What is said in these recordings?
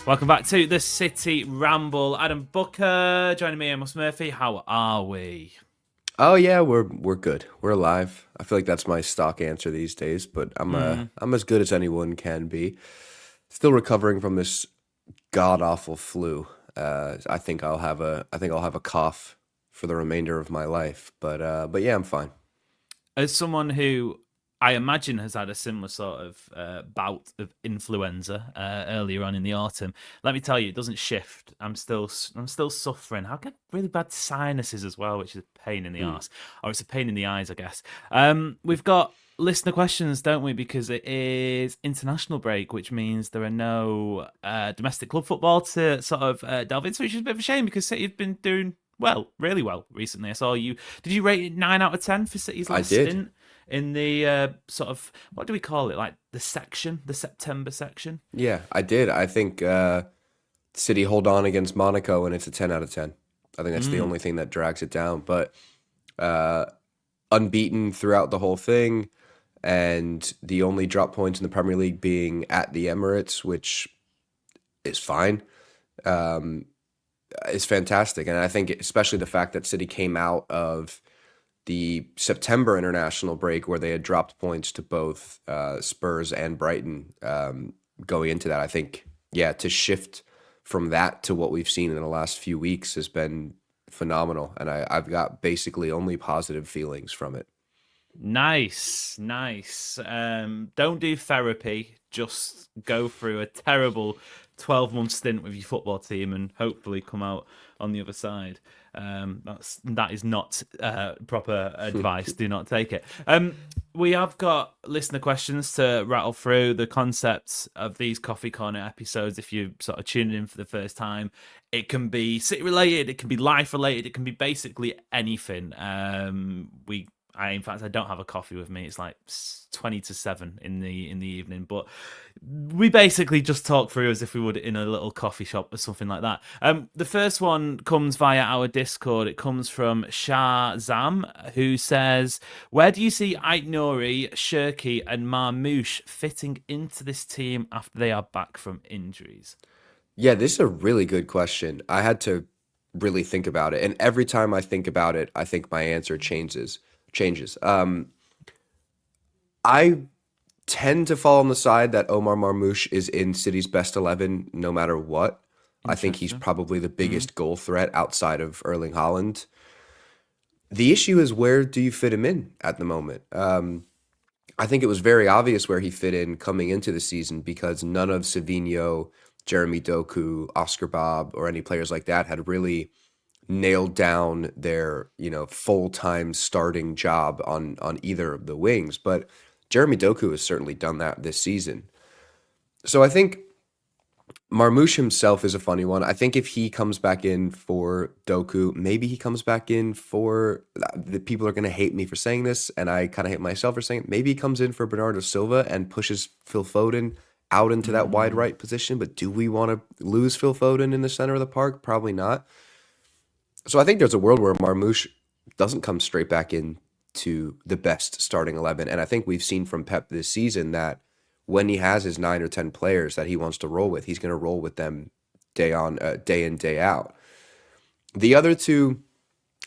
Welcome back to the City Ramble. Adam Booker joining me, Amos Murphy. How are we? Oh yeah, we're good. We're alive. I feel like that's my stock answer these days, but I'm as good as anyone can be. Still recovering from this god awful flu. I think I'll have a cough for the remainder of my life, but yeah, I'm fine. As someone who I imagine has had a similar sort of bout of influenza earlier on in the autumn, let me tell you, it doesn't shift. I'm still suffering. I get really bad sinuses as well, which is a pain in the Hmm. arse, or it's a pain in the eyes, I guess. We've got listener questions, don't we? Because it is international break, which means there are no domestic club football to sort of delve into, which is a bit of a shame because City have been doing well, really well recently. I saw you. Did you rate it 9 out of 10 for City's I last did. stint in the sort of what do we call it? Like the section, the September section. Yeah, I did. I think City hold on against Monaco, and it's a 10 out of 10. I think that's the Mm. only thing that drags it down. But uh, unbeaten throughout the whole thing, and the only drop points in the Premier League being at the Emirates, which is fine, is fantastic. And I think especially the fact that City came out of the September international break where they had dropped points to both Spurs and Brighton going into that, I think, yeah, to shift from that to what we've seen in the last few weeks has been phenomenal. And I've got basically only positive feelings from it. Nice, nice. Don't do therapy. Just go through a terrible 12-month stint with your football team and hopefully come out on the other side. That is not proper advice. Do not take it. We have got listener questions to rattle through the concepts of these Coffee Corner episodes. If you sort of tuning in for the first time, it can be city related, it can be life related, it can be basically anything. In fact, I don't have a coffee with me. It's like 20 to 7 in the evening, but we basically just talk through as if we would in a little coffee shop or something like that. The first one comes via our Discord. It comes from Shah Zam, who says, "Where do you see Ait Nouri, Shirky, and Marmouche fitting into this team after they are back from injuries?" Yeah, this is a really good question. I had to really think about it, and every time I think about it, I think my answer changes. I tend to fall on the side that Omar Marmoush is in City's best 11 no matter what. I think he's Interesting. probably the Mm. biggest goal threat outside of Erling Haaland. The issue is, where do you fit him in at the moment? I think it was very obvious where he fit in coming into the season because none of Savinho, Jeremy Doku, Oscar Bob, or any players like that had really nailed down their, full-time starting job on either of the wings. But Jeremy Doku has certainly done that this season. So I think Marmouche himself is a funny one. I think if he comes back in for Doku, maybe he comes back in for the people are going to hate me for saying this, and I kind of hate myself for saying it. Maybe he comes in for Bernardo Silva and pushes Phil Foden out into that wide Mm. right position. But do we want to lose Phil Foden in the center of the park? Probably not. So I think there's a world where Marmouche doesn't come straight back in to the best starting 11. And I think we've seen from Pep this season that when he has his 9 or 10 players that he wants to roll with, he's going to roll with them day in, day out. The other two,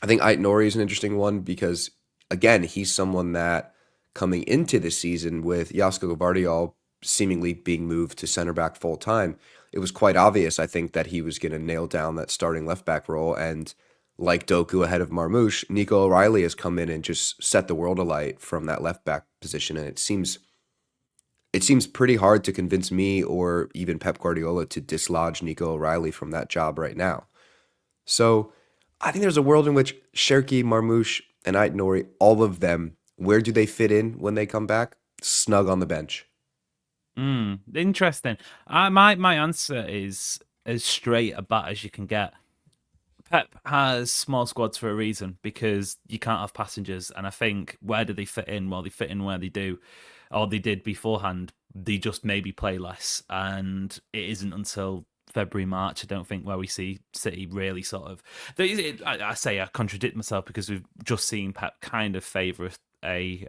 I think Ait Nori is an interesting one because, again, he's someone that coming into this season with Josko Guardiola seemingly being moved to center back full time, it was quite obvious, I think, that he was going to nail down that starting left back role. And like Doku ahead of Marmouche, Nico O'Reilly has come in and just set the world alight from that left back position. And it seems pretty hard to convince me or even Pep Guardiola to dislodge Nico O'Reilly from that job right now. So I think there's a world in which Cherki, Marmouche, and Ait Nori, all of them, where do they fit in when they come back? Snug on the bench. Interesting. My answer is as straight a bat as you can get. Pep has small squads for a reason because you can't have passengers. And I think where do they fit in? Well, they fit in where they do, or they did beforehand. They just maybe play less, and it isn't until February, March, I don't think, where we see City really sort of. I say I contradict myself because we've just seen Pep kind of favour a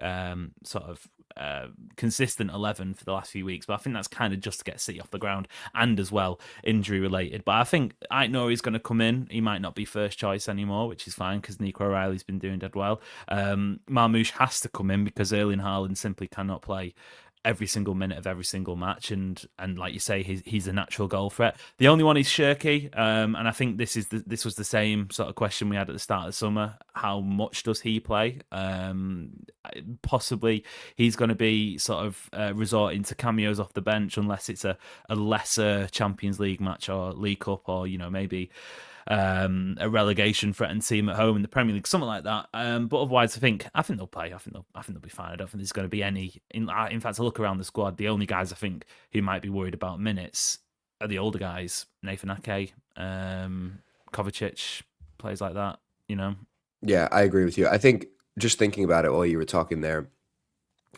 sort of consistent 11 for the last few weeks, but I think that's kind of just to get City off the ground and as well injury related. But I think Aït-Nouri's going to come in. He might not be first choice anymore, which is fine because Nico O'Reilly's been doing dead well. Marmoush has to come in because Erling Haaland simply cannot play every single minute of every single match, and like you say, he's a natural goal threat. The only one is Shirky, and I think this was the same sort of question we had at the start of the summer. How much does he play? Possibly he's going to be sort of resorting to cameos off the bench unless it's a lesser Champions League match or League Cup, or maybe a relegation threatened team at home in the Premier League, something like that. But otherwise, I think they'll play. I think they'll be fine. I don't think there's going to be any. In fact, I look around the squad. The only guys I think who might be worried about minutes are the older guys. Nathan Ake, Kovacic, players like that. Yeah, I agree with you. I think just thinking about it while you were talking there,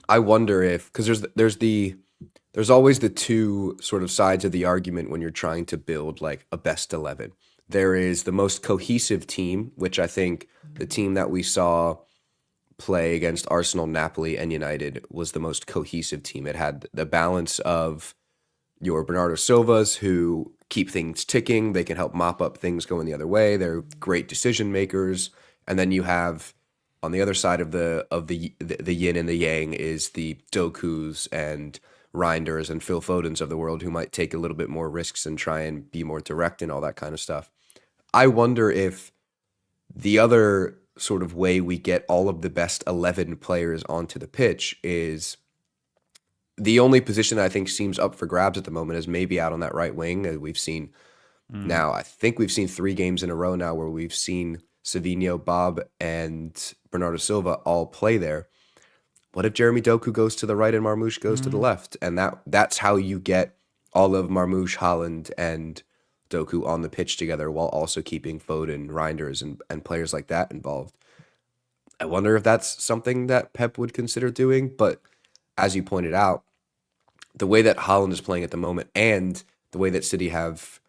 I wonder if, because there's always the two sort of sides of the argument when you're trying to build like a best 11. There is the most cohesive team, which I think the team that we saw play against Arsenal, Napoli, and United was the most cohesive team. It had the balance of your Bernardo Silvas, who keep things ticking. They can help mop up things going the other way. They're great decision makers. And then you have on the other side of the yin and the yang is the Dokus and Reinders and Phil Fodens of the world, who might take a little bit more risks and try and be more direct and all that kind of stuff. I wonder if the other sort of way we get all of the best 11 players onto the pitch is the only position that I think seems up for grabs at the moment is maybe out on that right wing. We've seen now, I think we've seen 3 games in a row now where we've seen Savinho, Bob, and Bernardo Silva all play there. What if Jeremy Doku goes to the right and Marmoush goes to the left? And that's how you get all of Marmoush, Haaland, and Doku on the pitch together while also keeping Foden, Reinders, and players like that involved. I wonder if that's something that Pep would consider doing. But as you pointed out, the way that Haaland is playing at the moment and the way that City have,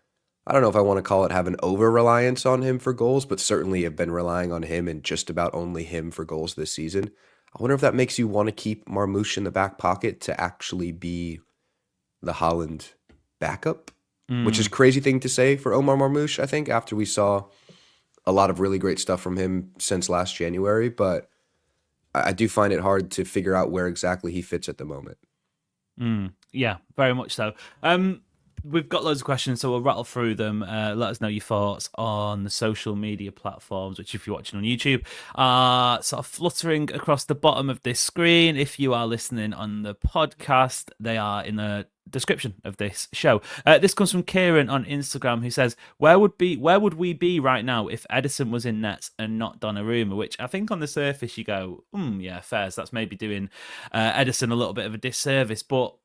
I don't know if I want to call it have an over-reliance on him for goals, but certainly have been relying on him and just about only him for goals this season. I wonder if that makes you want to keep Marmoush in the back pocket to actually be the Haaland backup, which is a crazy thing to say for Omar Marmoush, I think, after we saw a lot of really great stuff from him since last January. But I do find it hard to figure out where exactly he fits at the moment. Yeah, very much so. We've got loads of questions, so we'll rattle through them. Let us know your thoughts on the social media platforms, which if you're watching on YouTube, are sort of fluttering across the bottom of this screen. If you are listening on the podcast, they are in the description of this show. This comes from Kieran on Instagram, who says, where would we be right now if Edison was in nets and not Donnarumma? Which I think on the surface you go, yeah, fair. So that's maybe doing Edison a little bit of a disservice, but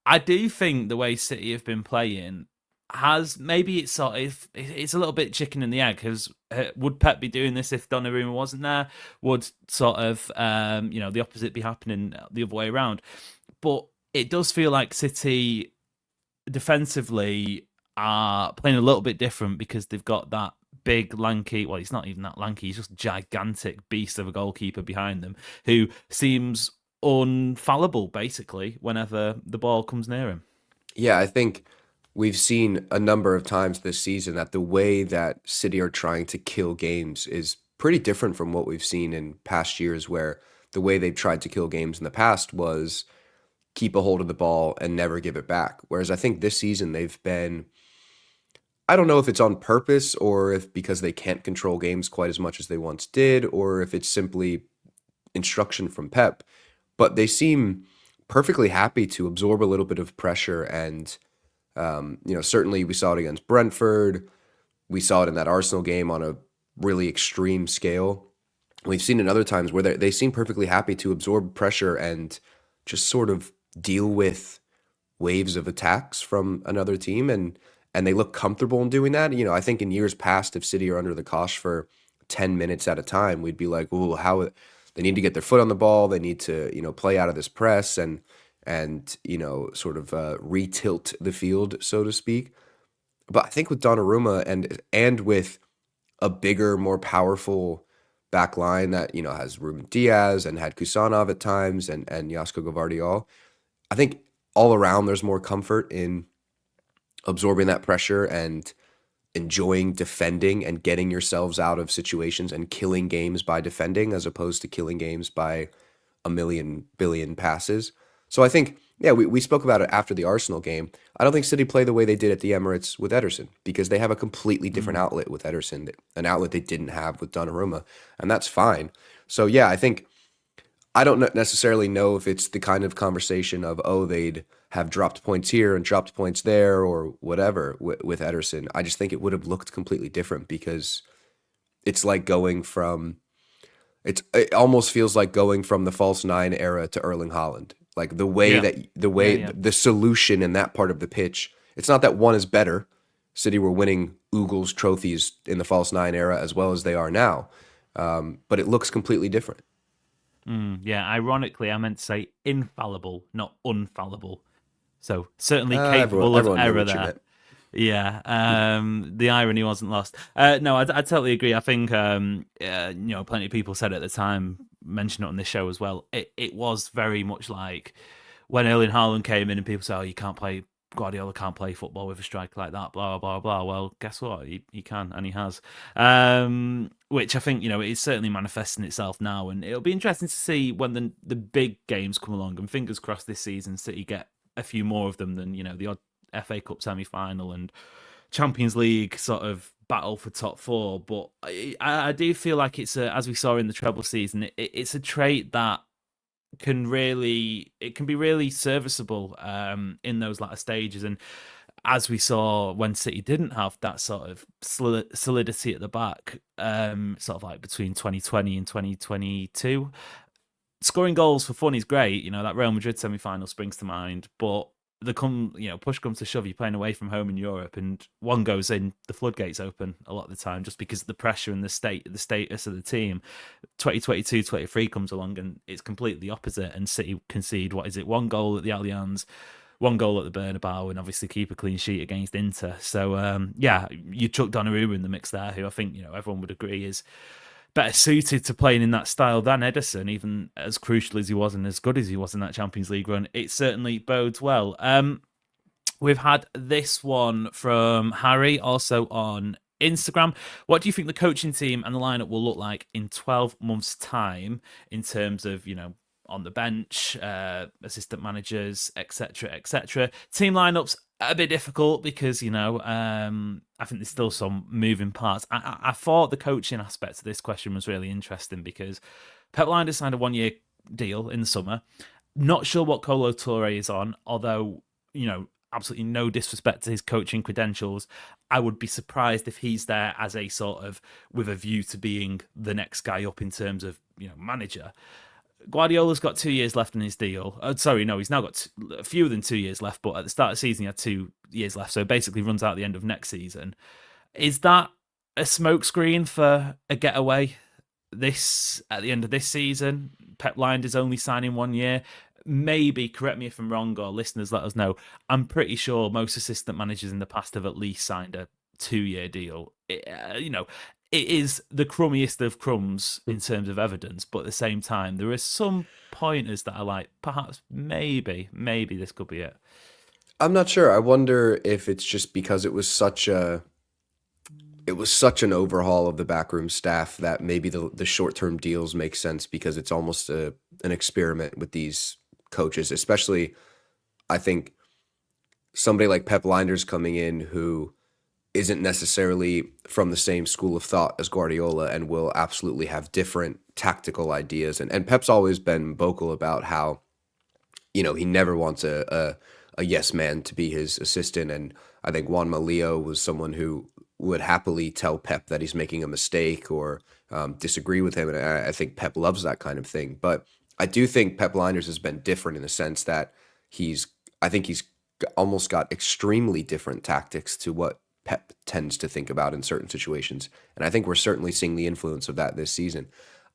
I do think the way City have been playing has maybe it's a little bit chicken and the egg, because would Pep be doing this if Donnarumma wasn't there? Would sort of the opposite be happening the other way around? But it does feel like City defensively are playing a little bit different because they've got that big, lanky, well, he's not even that lanky, he's just gigantic beast of a goalkeeper behind them who seems unfallible, basically, whenever the ball comes near him. Yeah, I think we've seen a number of times this season that the way that City are trying to kill games is pretty different from what we've seen in past years, where the way they've tried to kill games in the past was keep a hold of the ball and never give it back. Whereas I think this season they've been, I don't know if it's on purpose or if because they can't control games quite as much as they once did, or if it's simply instruction from Pep, but they seem perfectly happy to absorb a little bit of pressure. And, certainly we saw it against Brentford. We saw it in that Arsenal game on a really extreme scale. We've seen it other times where they seem perfectly happy to absorb pressure and just sort of deal with waves of attacks from another team. And they look comfortable in doing that. I think in years past, if City are under the cosh for 10 minutes at a time, we'd be like, ooh, how... They need to get their foot on the ball. They need to, play out of this press and sort of retilt the field, so to speak. But I think with Donnarumma and with a bigger, more powerful back line that, has Ruben Diaz and had Kusanov at times and Josko Gvardiol. I think all around there's more comfort in absorbing that pressure and enjoying defending and getting yourselves out of situations and killing games by defending as opposed to killing games by a million billion passes. So I think, yeah, we spoke about it after the Arsenal game. I don't think City play the way they did at the Emirates with Ederson because they have a completely different outlet with Ederson, an outlet they didn't have with Donnarumma, and that's fine. So yeah, I think I don't necessarily know if it's the kind of conversation of, oh, they'd have dropped points here and dropped points there or whatever with Ederson. I just think it would have looked completely different because it's like it almost feels like going from the false nine era to Erling Haaland. Like Yeah. Yeah. the solution in that part of the pitch, it's not that one is better. City were winning Oogles trophies in the false nine era as well as they are now. But it looks completely different. Yeah, ironically, I meant to say infallible, not unfallible. So certainly capable of Everyone knew error what you there. meant. Yeah, the irony wasn't lost. No, I totally agree. I think plenty of people said at the time, mentioned it on this show as well. It was very much like when Erling Haaland came in and people say, "Oh, you can't play." Guardiola can't play football with a striker like that, blah, blah, blah. Well, guess what? He can, and he has. Which I think, is certainly manifesting itself now. And it'll be interesting to see when the big games come along. And fingers crossed this season, City get a few more of them than, the odd FA Cup semi-final and Champions League sort of battle for top four. But I do feel like as we saw in the treble season, it's a trait that it can be really serviceable in those latter stages. And as we saw when City didn't have that sort of solidity at the back, sort of like between 2020 and 2022, scoring goals for fun is great. That Real Madrid semi-final springs to mind, but push comes to shove, you're playing away from home in Europe, and one goes in, the floodgates open a lot of the time just because of the pressure and the status of the team. 2022-23 comes along and it's completely the opposite, and City concede, what is it, one goal at the Allianz, one goal at the Bernabeu, and obviously keep a clean sheet against Inter. So you chuck Donnarumma in the mix there, who I think everyone would agree is better suited to playing in that style than Ederson, even as crucial as he was and as good as he was in that Champions League run. It certainly bodes well. We've had this one from Harry, also on Instagram. What do you think the coaching team and the lineup will look like in 12 months' time in terms of, on the bench, assistant managers, etc., etc.? Team lineups a bit difficult because I think there's still some moving parts. I thought the coaching aspect of this question was really interesting because Pep Lijnders signed a 1-year deal in the summer. Not sure what Kolo Touré is on, although absolutely no disrespect to his coaching credentials, I would be surprised if he's there as a sort of with a view to being the next guy up in terms of manager. Guardiola's got 2 years left in his deal. He's now got fewer than 2 years left, but at the start of the season, he had 2 years left. So basically runs out at the end of next season. Is that a smokescreen for a getaway at the end of this season? Pep Lijnders only signing 1 year. Maybe, correct me if I'm wrong, or listeners let us know. I'm pretty sure most assistant managers in the past have at least signed a 2-year deal. It is the crummiest of crumbs in terms of evidence, but at the same time, there are some pointers that are like, perhaps, maybe this could be it. I'm not sure. I wonder if it's just because it was such an overhaul of the backroom staff that maybe the short-term deals make sense because it's almost an experiment with these coaches, especially I think somebody like Pep Lijnders coming in who isn't necessarily from the same school of thought as Guardiola and will absolutely have different tactical ideas. And Pep's always been vocal about how, he never wants a yes man to be his assistant. And I think Juan Malillo was someone who would happily tell Pep that he's making a mistake or disagree with him. And I think Pep loves that kind of thing. But I do think Pep Lijnders has been different in the sense that he's almost got extremely different tactics to what Pep tends to think about in certain situations. And I think we're certainly seeing the influence of that this season.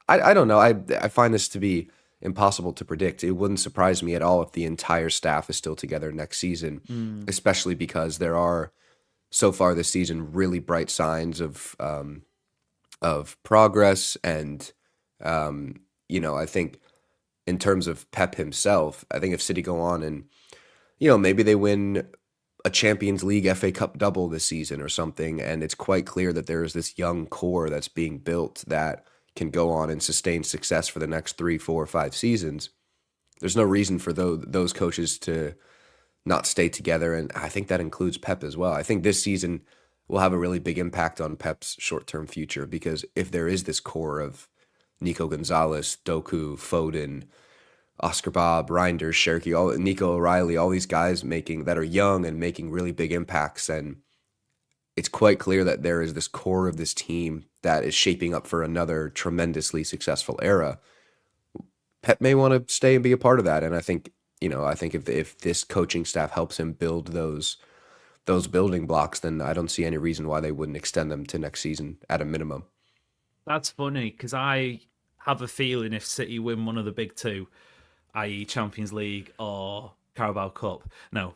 I don't know. I find this to be impossible to predict. It wouldn't surprise me at all if the entire staff is still together next season, especially because there are, so far this season, really bright signs of of progress. And, I think in terms of Pep himself, I think if City go on and, maybe they win a Champions League FA Cup double this season or something, and it's quite clear that there is this young core that's being built that can go on and sustain success for the next 3, 4, 5 seasons. There's no reason for those coaches to not stay together, and I think that includes Pep as well. I think this season will have a really big impact on Pep's short-term future, because if there is this core of Nico Gonzalez, Doku, Foden, Oscar Bob, Reinders, Cherky, all Nico O'Reilly, all these guys that are young and making really big impacts, and it's quite clear that there is this core of this team that is shaping up for another tremendously successful era. Pep may want to stay and be a part of that, and I think if this coaching staff helps him build those building blocks, then I don't see any reason why they wouldn't extend them to next season at a minimum. That's funny because I have a feeling if City win one of the big two, i.e., Champions League or Carabao Cup, no,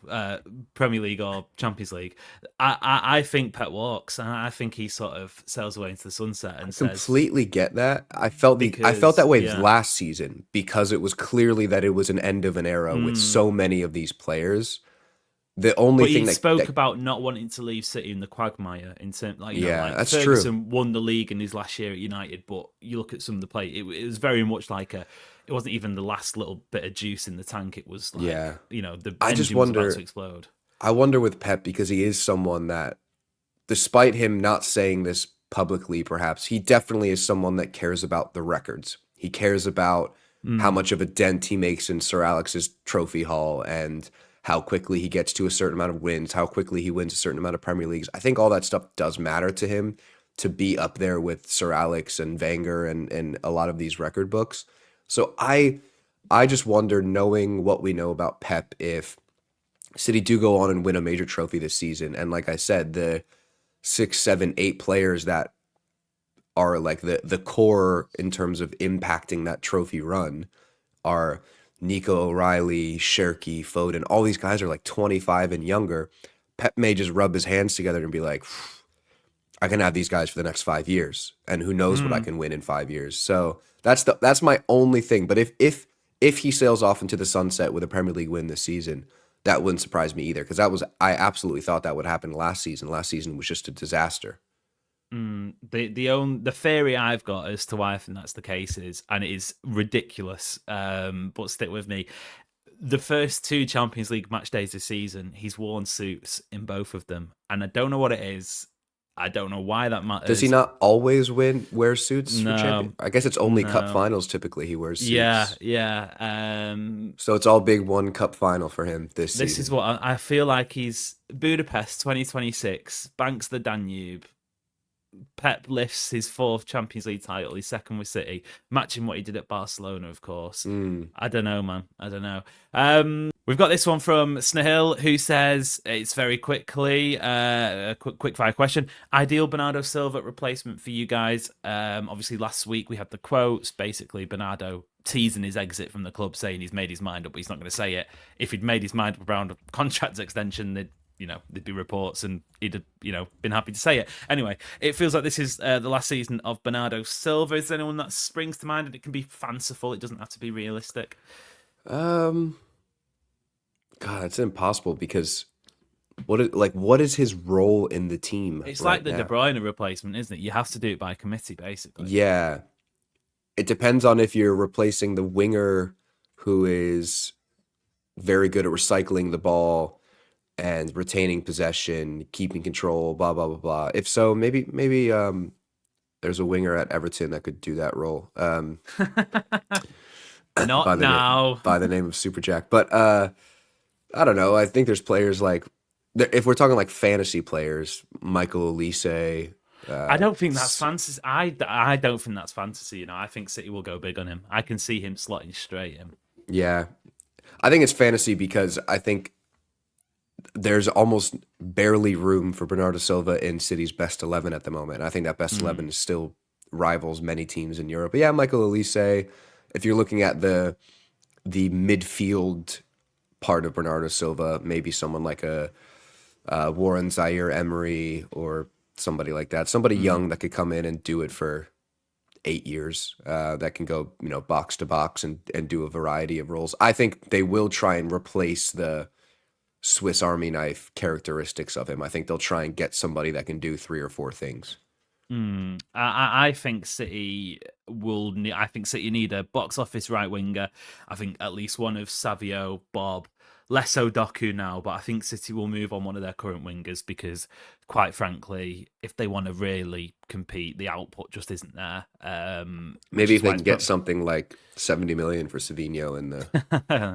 Premier League or Champions League, I think Pep walks, and I think he sort of sails away into the sunset and says, Completely get that. I felt that way yeah, last season because it was clearly that it was an end of an era with so many of these players. The only but thing he spoke that about not wanting to leave City in the quagmire in terms, like yeah, like that's true. Ferguson won the league in his last year at United, but you look at some of the play, it was very much like it wasn't even the last little bit of juice in the tank. It was like Yeah. the I just engine was about to wonder explode. I wonder with Pep, because he is someone that, despite him not saying this publicly perhaps, he definitely is someone that cares about the records. He cares about how Mm. much of a dent he makes in Sir Alex's trophy haul, and how quickly he gets to a certain amount of wins, how quickly he wins a certain amount of Premier Leagues. I think all that stuff does matter to him to be up there with Sir Alex and Wenger and a lot of these record books. So I just wonder, knowing what we know about Pep, if City do go on and win a major trophy this season, and like I said, the 6, 7, 8 players that are like the core in terms of impacting that trophy run are Nico O'Reilly, Cherky, Foden. All these guys are like 25 and younger. Pep may just rub his hands together and be like, I can have these guys for the next 5 years, and who knows what I Mm. can win in 5 years. So that's my only thing. But if he sails off into the sunset with a Premier League win this season, that wouldn't surprise me either, because I absolutely thought that would happen last season. Last season was just a disaster. The theory I've got as to why I think that's the case is, and it is ridiculous, but stick with me. The first two Champions League match days this season, he's worn suits in both of them, and I don't know what it is. I don't know why that Does he matters. not always wear suits for champion? No, I guess it's only cup no, finals typically he wears yeah, suits. yeah. So it's all big one cup final for him this This is season. what I feel like. He's Budapest 2026, banks the Danube. Pep lifts his fourth Champions League title, his second with City, matching what he did at Barcelona, of course. Mm. I don't know, man. I don't know. We've got this one from Snahil, who says it's very quickly a quick fire question. Ideal Bernardo Silva replacement for you guys. Obviously, last week we had the quotes. Basically, Bernardo teasing his exit from the club, saying he's made his mind up, but he's not going to say it. If he'd made his mind up around a contract extension, there'd be reports, and he'd have, been happy to say it. Anyway, it feels like this is the last season of Bernardo Silva. Is there anyone that springs to mind? And it can be fanciful. It doesn't have to be realistic. Um, God, it's impossible, because what is his role in the team It's like right the De now? Bruyne replacement, isn't it? You have to do it by committee, basically. Yeah, it depends on if you're replacing the winger who is very good at recycling the ball and retaining possession, keeping control, blah blah blah blah. If so, maybe there's a winger at Everton that could do that role. Not By the name now. by the name of Super Jack. But I don't know. I think there's players like, if we're talking like fantasy players, Michael Olise. I don't think that's fantasy. I don't think that's fantasy. I think City will go big on him. I can see him slotting straight in. Yeah, I think it's fantasy because I think there's almost barely room for Bernardo Silva in City's best 11 at the moment. I think that best Mm. 11 still rivals many teams in Europe. But yeah, Michael Olise. If you're looking at the midfield part of Bernardo Silva, maybe someone like a Warren Zaire Emery, or somebody like that, somebody young that could come in and do it for 8 years, that can go, box to box and do a variety of roles. I think they will try and replace the Swiss Army knife characteristics of him. I think they'll try and get somebody that can do 3 or 4 things. I think City will. I think City need a box office right winger. I think at least one of Savio, Bob, less so Doku now, but I think City will move on one of their current wingers because, quite frankly, if they want to really compete, the output just isn't there. Which Maybe is if they why can get something like 70 million for Savinho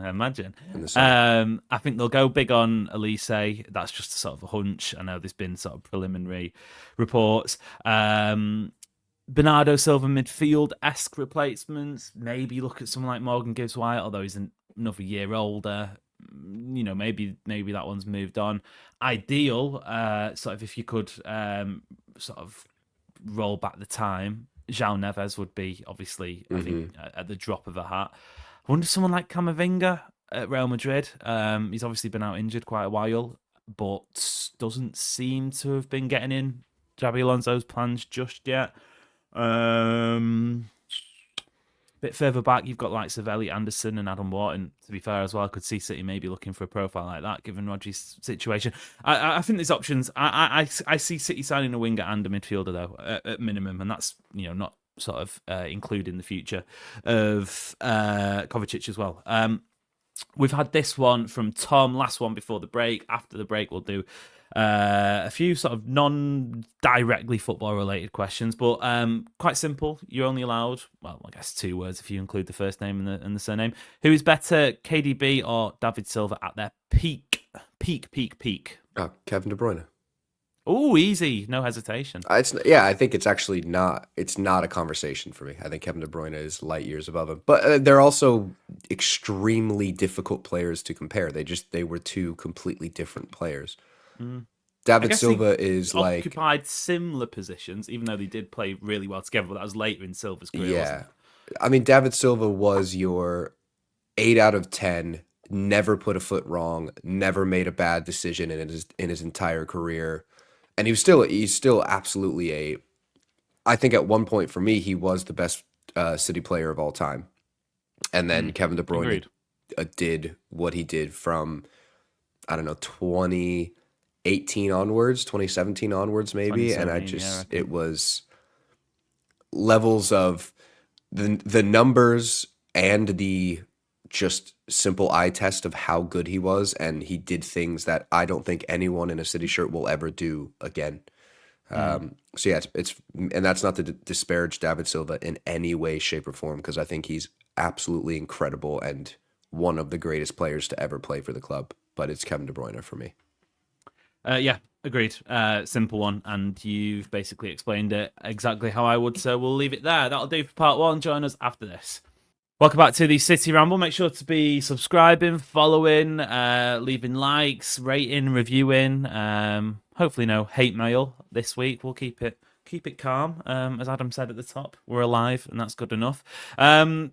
imagine. in the summer. I think they'll go big on Elise. That's just a sort of a hunch. I know there's been sort of preliminary reports. Bernardo Silva midfield-esque replacements. Maybe look at someone like Morgan Gibbs White, although he's another year older. Maybe that one's moved on. Ideal, sort of if you could sort of roll back the time, João Neves would be obviously, I think, at the drop of a hat. I wonder if someone like Camavinga at Real Madrid. He's obviously been out injured quite a while, but doesn't seem to have been getting in Xabi Alonso's plans just yet. Bit further back, you've got likes of Elliot Anderson and Adam Wharton. To be fair, as well, I could see City maybe looking for a profile like that, given Rodri's situation. I think there's options. I see City signing a winger and a midfielder though, at minimum, and that's not sort of including the future of Kovacic as well. We've had this one from Tom, last one before the break. After the break, we'll do a few sort of non-directly football-related questions, but quite simple. You're only allowed, well, I guess 2 words if you include the first name and the surname. Who is better, KDB or David Silva at their peak? Oh, Kevin De Bruyne. Oh, easy, no hesitation. I think it's actually not. It's not a conversation for me. I think Kevin De Bruyne is light years above him, but they're also extremely difficult players to compare. They were 2 completely different players. David Silva is like occupied similar positions, even though they did play really well together. But that was later in Silva's career. Wasn't it? I mean, David Silva was your 8 out of 10. Never put a foot wrong. Never made a bad decision in his entire career. And he's still absolutely I think at one point for me, he was the best City player of all time. And then Kevin De Bruyne did what he did from, I don't know, 2018 onwards, 2017 onwards maybe. And it was levels of the numbers and the just simple eye test of how good he was, and he did things that I don't think anyone in a City shirt will ever do again. So yeah, it's and that's not to disparage David Silva in any way, shape, or form, because I think he's absolutely incredible and one of the greatest players to ever play for the club. But it's Kevin De Bruyne for me. Yeah, agreed. Simple one, and you've basically explained it exactly how I would. So we'll leave it there. That'll do for part 1. Join us after this. Welcome back to the City Ramble. Make sure to be subscribing, following, leaving likes, rating, reviewing. Hopefully no hate mail this week. We'll keep it calm. As Adam said at the top, we're alive, and that's good enough.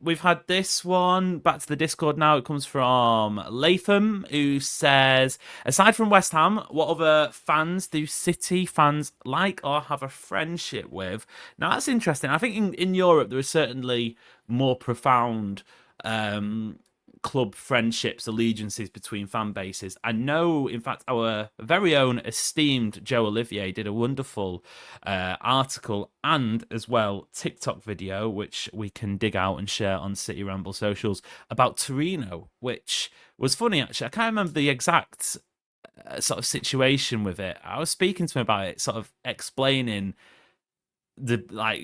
We've had this one back to the Discord now. It comes from Latham, who says, aside from West Ham, what other fans do City fans like or have a friendship with? Now that's interesting. I think in Europe there are certainly more profound club friendships, allegiances between fan bases. I know, in fact, our very own esteemed Joe Olivier did a wonderful article and as well TikTok video, which we can dig out and share on City Ramble socials, about Torino, which was funny actually. I can't remember the exact sort of situation with it. I was speaking to him about it, sort of explaining the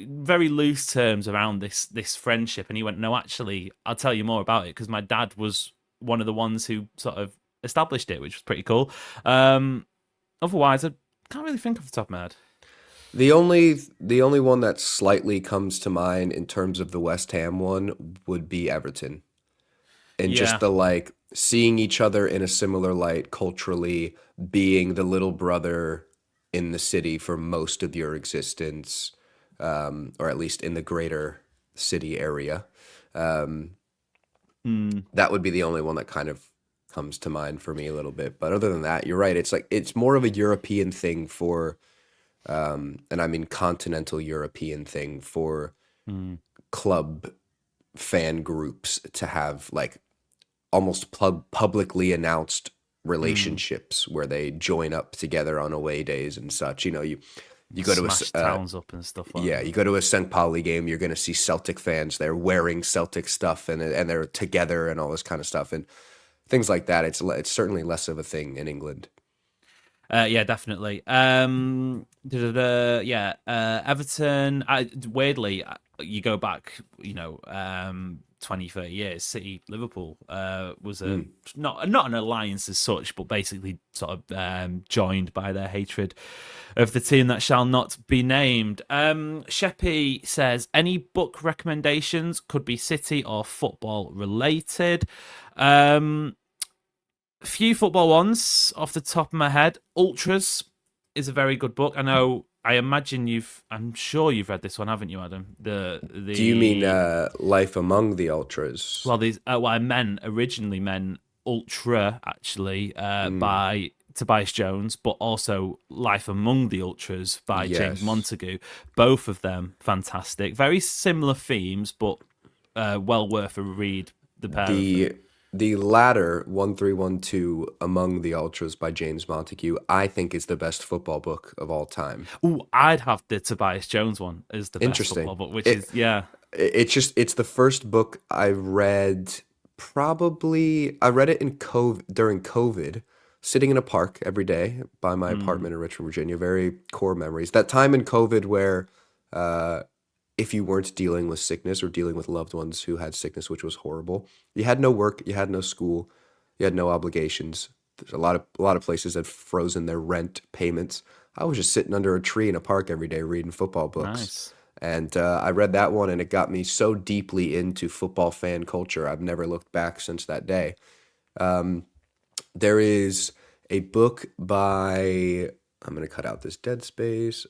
very loose terms around this friendship, and he went, no, actually I'll tell you more about it because my dad was one of the ones who sort of established it, which was pretty cool. Otherwise I can't really think off the top of my head. The only one that slightly comes to mind in terms of the West Ham one would be Everton, and just the seeing each other in a similar light culturally, being the little brother in the city for most of your existence, or at least in the greater city area. That would be the only one that kind of comes to mind for me a little bit. But other than that, you're right. It's more of a European thing for and I mean continental European thing for Mm, club fan groups to have like almost publicly announced mm. relationships where they join up together on away days and such. You go to Smash towns up and stuff like yeah, that. you go to a St. Pauli game, you're going to see Celtic fans. They're wearing Celtic stuff and they're together and all this kind of stuff and things like that. It's certainly less of a thing in England. Yeah, definitely. Yeah, Everton. Weirdly, you go back, 20, 30 years. City, Liverpool was a Mm. not an alliance as such, but basically sort of joined by their hatred of the team that shall not be named. Sheppy says any book recommendations, could be City or football related. Um, Few football ones off the top of my head. Ultras is a very good book. I know. I imagine you've. I'm sure you've read this one, haven't you, Adam? Do you mean The Life Among the Ultras? well, these. Well, I meant originally meant Ultra actually Mm, by Tobias Jones, but also Life Among the Ultras by James yes. Montague. Both of them fantastic. Very similar themes, but well worth a read. The pair of them. The the latter 1312 Among the Ultras by James Montague, I think is the best football book of all time. Ooh, I'd have the Tobias Jones one as the best Interesting. football book, which It is yeah. it's the first book I read. Probably I read it in COVID during COVID, sitting in a park every day by my Mm, apartment in Richmond, Virginia. Very core memories. That time in COVID where uh, if you weren't dealing with sickness or dealing with loved ones who had sickness, which was horrible, you had no work, you had no school, you had no obligations. There's a lot of places that frozen their rent payments. I was just sitting under a tree in a park every day reading football books. nice. And I read that one, and it got me so deeply into football fan culture. I've never looked back since that day. There is a book by, I'm going to cut out this dead space.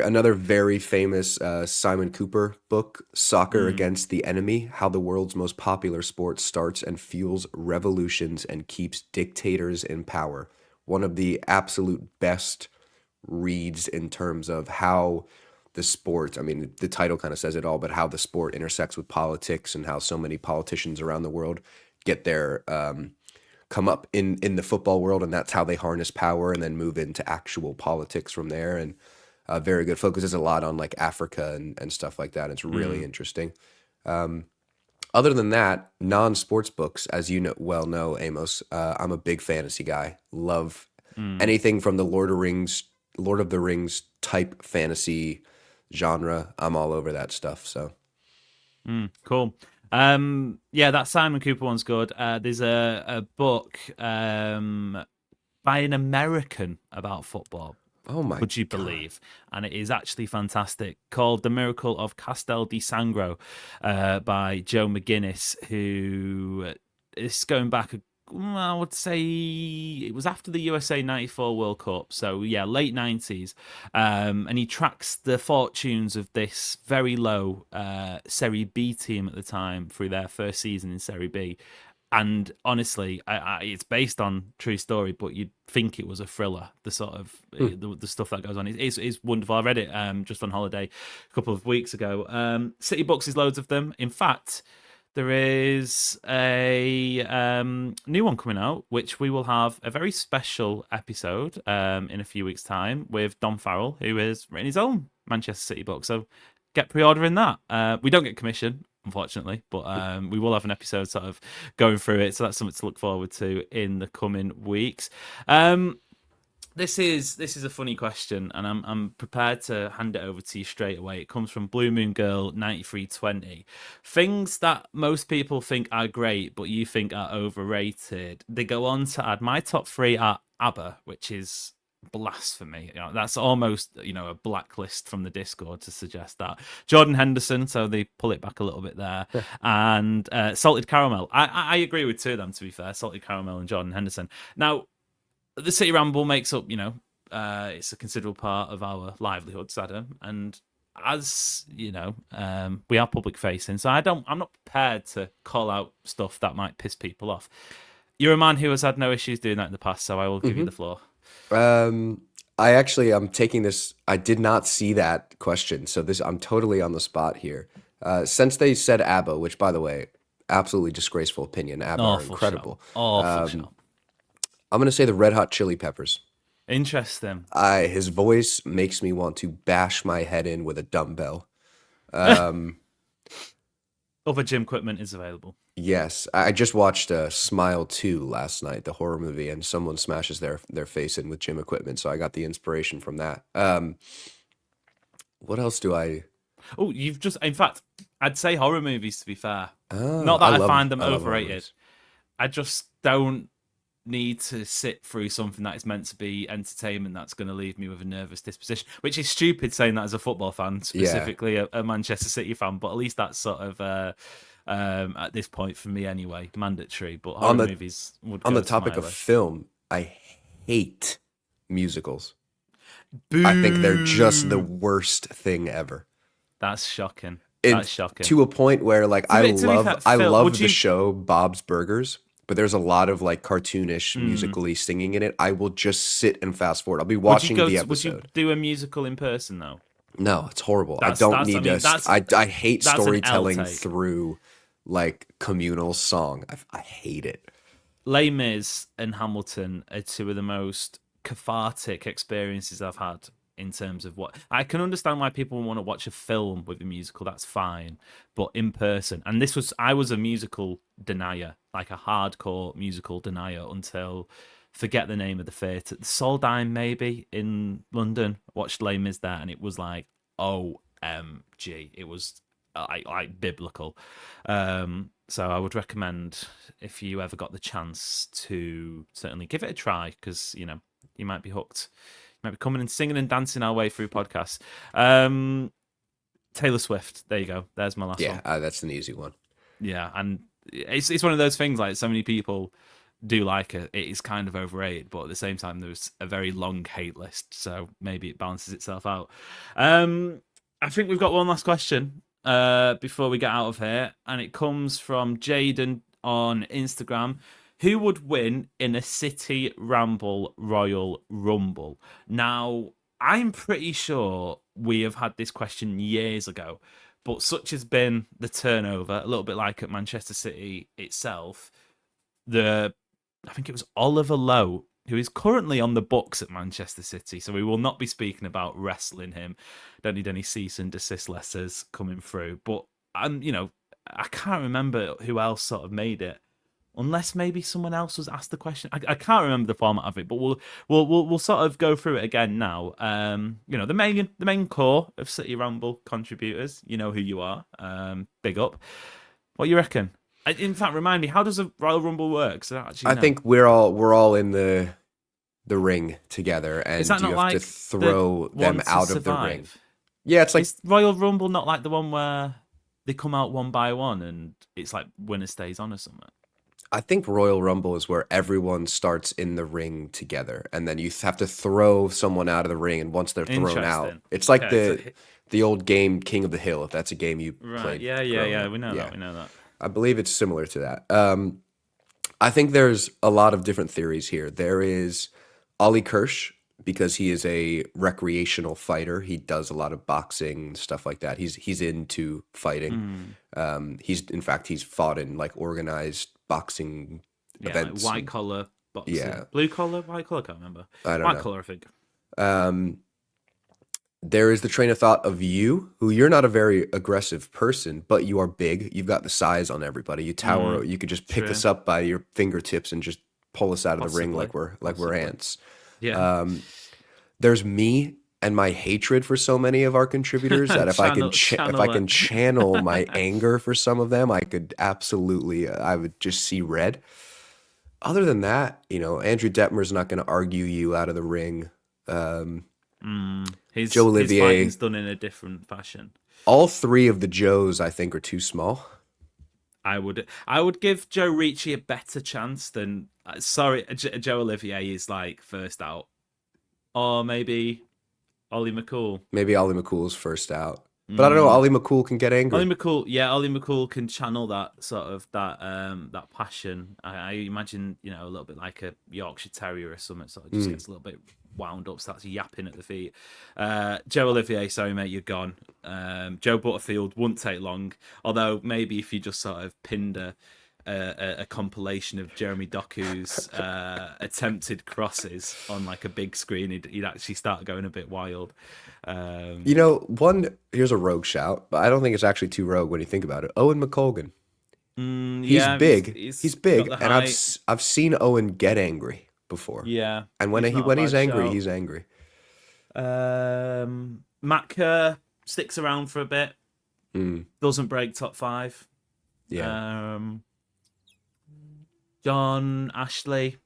Another very famous Simon Cooper book, Soccer Mm, Against the Enemy: How the World's Most Popular Sport Starts and Fuels Revolutions and Keeps Dictators in Power. One of the absolute best reads in terms of how the sport, I mean, the title kind of says it all, but how the sport intersects with politics and how so many politicians around the world get their come up in the football world, and that's how they harness power and then move into actual politics from there. And very good, focuses a lot on like Africa and stuff like that. It's really mm, interesting. Other than that, non-sports books, as you know, Amos, I'm a big fantasy guy. Love mm, anything from the Lord of the Rings type fantasy genre. I'm all over that stuff. So, cool. Yeah, that Simon Cooper one's good. There's a book by an American about football. oh my Would you God. believe? And it is actually fantastic. Called "The Miracle of Castel di Sangro" by Joe McGuinness, who is going back. I would say it was after the USA '94 World Cup, so yeah, late '90s, and he tracks the fortunes of this very low Serie B team at the time through their first season in Serie B, and honestly, it's based on true story, but you'd think it was a thriller. The sort of Hmm. the stuff that goes on is wonderful. I read it just on holiday a couple of weeks ago. City Books is loads of them. In fact, there is a new one coming out, which we will have a very special episode in a few weeks' time with Don Farrell, who has written his own Manchester City book. So get pre-ordering that. We don't get commission, unfortunately, but we will have an episode sort of going through it. So that's something to look forward to in the coming weeks. This is a funny question, and I'm prepared to hand it over to you straight away. It comes from Blue Moon Girl 9320. Things that most people think are great, but you think are overrated. They go on to add my top three are ABBA, which is blasphemy. That's almost a blacklist from the Discord to suggest that. Jordan Henderson, so they pull it back a little bit there, and Salted Caramel. I agree with two of them, to be fair. Salted Caramel and Jordan Henderson. Now the City Ramble makes up, it's a considerable part of our livelihoods, Adam. And as we are public facing, so I'm not prepared to call out stuff that might piss people off. You're a man who has had no issues doing that in the past, so I will give you Hmm. the floor. I'm taking this. I did not see that question, so this I'm totally on the spot here. Since they said ABBA, which by the way, absolutely disgraceful opinion. ABBA are Awful show. incredible. Awful show. I'm gonna say the Red Hot Chili Peppers. Interesting. His voice makes me want to bash my head in with a dumbbell. Um, Other gym equipment is available. yes, I just watched Smile 2 last night, the horror movie, and someone smashes their face in with gym equipment, so I got the inspiration from that. What else do I? Oh, you've just, in fact, I'd say horror movies to be fair. Oh, Not that I find them I love horror overrated. movies. I just don't need to sit through something that is meant to be entertainment that's going to leave me with a nervous disposition, which is stupid saying that as a football fan, Yeah. specifically a Manchester City fan, but at least that's sort of, at this point for me anyway, mandatory. But On horror the movies would on go the to my topic of list. film, I hate musicals. I think they're just the Boo! worst thing ever. That's shocking. It That's shocking. to a point where like To be fair, I Phil, would love the you? show Bob's Burgers, but there's a lot of like cartoonish Mm, musically singing in it. I will just sit and fast forward. I'll be would you watching go? the Would you episode. do a musical in person though? No, it's horrible. I That's don't that's. I need mean, to. I hate that's an L storytelling take. through like communal song. I hate it. Les Mis and Hamilton are two of the most cathartic experiences I've had in terms of what I can understand why people want to watch a film with a musical. That's fine, but in person, and I was a musical denier, like a hardcore musical denier until forget the name of the theatre, the Soldine maybe in London. Watched Les Mis there, and it was like OMG. It was like biblical. So I would recommend if you ever got the chance to certainly give it a try because you might be hooked. You might be coming and singing and dancing our way through podcasts. Taylor Swift. There you go. There's my last Yeah, one. that's an easy one. Yeah, and it's one of those things like so many people do like it. It is kind of overrated, but at the same time, there's a very long hate list, so maybe it balances itself out. I think we've got one last question before we get out of here, and it comes from Jaden on Instagram. Who would win in a City Ramble Royal Rumble? Now, I'm pretty sure we have had this question years ago, but such has been the turnover, a little bit like at Manchester City itself. The I think it was Oliver Lowe, who is currently on the books at Manchester City. So we will not be speaking about wrestling him. Don't need any cease and desist letters coming through. But I can't remember who else sort of made it. Unless maybe someone else was asked the question, I can't remember the format of it, but we'll sort of go through it again now. The main core of City Rumble contributors, you know who you are. Big up. What you reckon? In fact, remind me, how does a Royal Rumble work? So I don't actually I know. think we're all in the ring together, Is and that you not have to like the throw one them to out of the ring. survive? Yeah, it's like Is Royal Rumble not like the one where they come out one by one and it's like winner stays on or something? I think Royal Rumble is where everyone starts in the ring together, and then you have to throw someone out of the ring, and once they're thrown out, Interesting. it's like Okay, so the old game King of the Hill, if that's a game you right, played yeah, yeah, growing yeah. up. We know that. Yeah, We know that. I believe it's similar to that. I think there's a lot of different theories here. There is Ollie Kirsch because he is a recreational fighter. He does a lot of boxing stuff like that. He's into fighting. Mm, He's fought in like organized boxing yeah, like events. white collar Yeah, boxing, blue collar, white collar. Can't remember. I don't White know. collar, I think. Um, there is the train of thought of you, who you're not a very aggressive person, but you are big. You've got the size on everybody. You tower. Mm, You could just pick true. us up by your fingertips and just pull us out of the ring Possibly. like we're Possibly. ants. Yeah. Um, there's me and my hatred for so many of our contributors that if I Channel can it. channel my anger for some of them, I could absolutely I would just see red. Other than that, Andrew Detmer's not going to argue you out of the ring. Joe His Olivier, fighting's done in a different fashion. all three of the Joes I think are too small. I would give Joe Ricci a better chance than sorry, Joe Olivier is like first out, or maybe Ollie McCool. Maybe Ollie McCool's first out. But I don't know. Ollie McCool can get angry. Ollie McCool can channel that sort of that passion. I imagine, a little bit like a Yorkshire Terrier or something, sort of just gets a little bit wound up, starts yapping at the feet. Joe Olivier, sorry mate, you're gone. Joe Butterfield wouldn't take long, although maybe if you just sort of pinned a compilation of Jeremy Doku's attempted crosses on like a big screen, he'd actually start going a bit wild. Here's a rogue shout, but I don't think it's actually too rogue when you think about it. Owen McColgan. He's Yeah, big. he's He's got big, the and height. I've seen Owen get angry before. Yeah, And when not a he's bad angry, shout. he's angry. Matt Kerr sticks around for a bit. Doesn't break top 5. Yeah. John Ashley,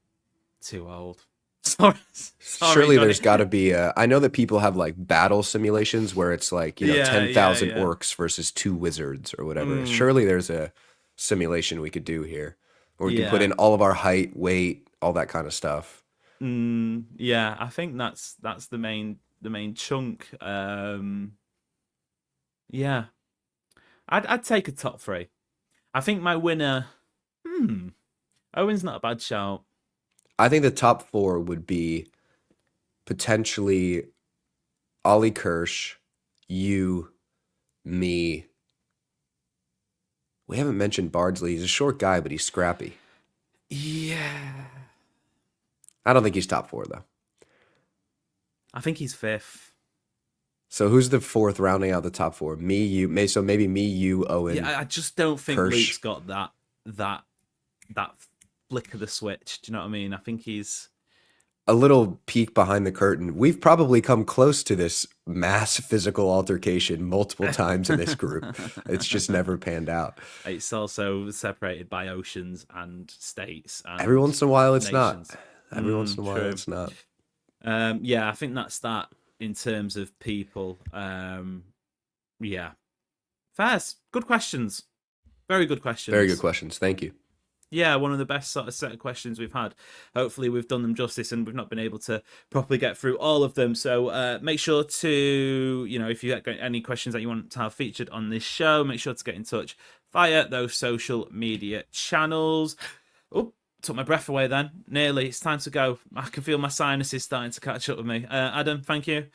too old. Sorry, Surely Johnny. there's got to be I know that people have like battle simulations where it's like, 10,000 orcs versus 2 wizards or whatever. Surely there's a simulation we could do here where we can put in all of our height, weight, all that kind of stuff. Yeah, I think that's the main chunk. Yeah, I'd take a top 3. I think my winner. Owen's not a bad shout. I think the top 4 would be potentially Ollie Kirsch, you, me. We haven't mentioned Bardsley. He's a short guy, but he's scrappy. Yeah. I don't think he's top 4, though. I think he's 5th. So who's the 4th rounding out the top 4? Me, you, so maybe me, you, Owen. Yeah, I just don't think Kirsch. Luke's got that flick of the switch. Do you know what I mean? I think he's a little peek behind the curtain. We've probably come close to this mass physical altercation multiple times in this group. It's just never panned out. It's also separated by oceans and states. And every once in a while, it's nations. not. Every once in a while, true. it's not. Yeah, I think that's that in terms of people. Yeah. Fairs. Good questions. Very good questions. Very good questions. Thank you. Yeah, one of the best sort of set of questions we've had. Hopefully we've done them justice and we've not been able to properly get through all of them. So make sure to, if you got any questions that you want to have featured on this show, make sure to get in touch via those social media channels. Oh, took my breath away then. Nearly. It's time to go. I can feel my sinuses starting to catch up with me. Adam, thank you.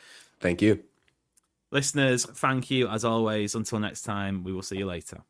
Thank you. Listeners, thank you as always. Until next time, we will see you later.